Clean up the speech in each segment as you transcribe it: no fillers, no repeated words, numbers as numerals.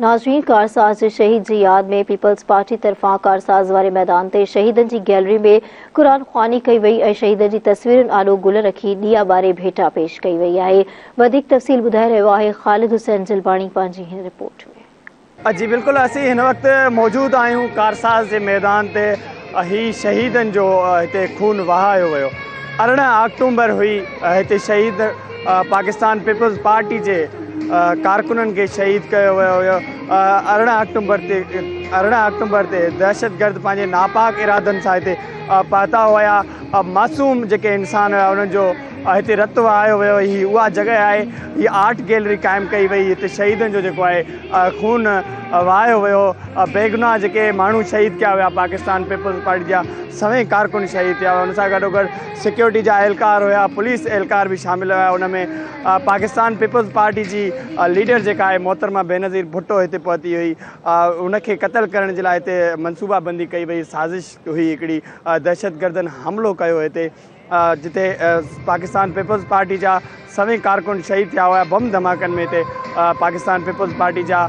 नाज़रीन, कारसाज़ शहीद जी याद में पीपल्स पार्टी तरफ़ां कारसाज़ वारे मैदान ते शहीदन की गैलरी में कुरान ख़्वानी कई वई ऐं शहीदन जी तस्वीरुनि आॾो गुल रखी ॾिया ॿारे भेटा पेश कई वई आहे। वधीक तफ़सील ॿुधाए रहियो आहे ख़ालिद हुसैन जिलबाणी पंहिंजी हिन रिपोर्ट में। जी बिल्कुल, असीं हिन वक़्तु मौजूद आहियूं कारसाज़ जे मैदान ते। ही शहीदन जो हिते खून वहायो वियो। 18 अक्टूबर हुई हिते शहीद पाकिस्तान पीपल्स पार्टी जे कारकुननि खे शहीद किया वियो हुयो। 18 अक्टूबर ते दहशतगर्द पंहिंजे नापाक इरादनि सां हिते पहुता हुआ। मासूम जेके इंसान हुआ उन्हनि जो हिते रतु वहायो वियो। ही उहा जॻह आहे। ही आर्ट गैलरी क़ाइमु कई वई। हिते शहीदनि जो जेको आहे खून वहायो वियो। बेगुनाह जेके माण्हू शहीद किया हुआ पाकिस्तान पीपल्स पार्टी जा सभई कारकुन शहीद थिया हुआ। उन सां गॾोगॾु सिक्योरिटी जा एहलकार हुआ, पुलिस एहलकार बि शामिल हुआ। उन में पाकिस्तान पीपल्स पार्टी जी लीडर जेका आहे मोहतरमा बेनज़ीर भुट्टो हिते पहुती हुई। उनखे क़तल करण जे लाइ हिते मनसूबाबंदी कई वई। साज़िश हुई हिकिड़ी, दहशतगर्दनि हमिलो कयो हिते जिते पाकिस्तान पीपल्स पार्टी जा सभई कारकुन शहीद थिया हुआ। बम धमाकनि में हिते पाकिस्तान पीपल्स पार्टी जा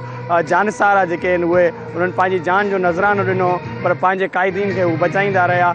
जानसारा जेके आहिनि उहे उन्हनि पंहिंजी जान जो नज़रानो ॾिनो, पर पंहिंजे क़ाइदीन खे हू बचाईंदा रहिया।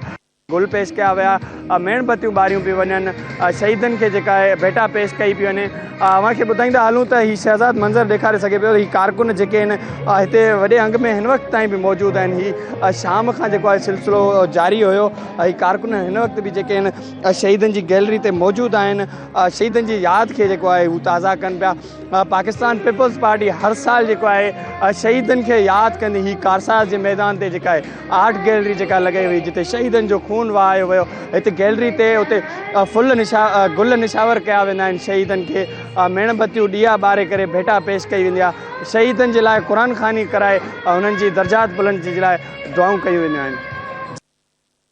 गुल पेश कया विया, मेणबतियूं ॿारियूं पियूं वञनि, शहीदनि खे जेका आहे भेटा पेश कई पई वञे। अव्हांखे ॿुधाईंदा हलूं त हीउ शहज़ाद मंज़र ॾेखारे सघे पियो। हीउ कारकुन जेके आहिनि हिते वॾे अंग में हिन वक़्तु ताईं बि मौजूदु आहिनि। हीउ शाम खां जेको आहे सिलसिलो जारी हुयो। हीउ कारकुन हिन वक़्तु बि जेके आहिनि शहीदनि जी गैलरी ते मौजूदु आहिनि। शहीदनि जी यादि खे जेको आहे हू ताज़ा कनि पिया। पाकिस्तान पीपल्स पार्टी हर साल जेको आहे शहीदनि खे यादि कंदी। हीउ कारसाज़ जे मैदान ते जेका आहे आर्ट गैलरी जेका लॻाई हुई जिते शहीदनि जो खून वहायो वियो। हिते गैलरी ते उते गुल निशावर कया वेंदा आहिनि। शहीदनि खे मेणबतियूं ॾिया ॿारे करे भेटा पेश कई वेंदी आहे। शहीदनि जे लाइ क़ुरान ख़्वानी कराए हुननि जी दर्जात बुलंद जे लाइ दुआऊं कयूं वेंदियूं आहिनि।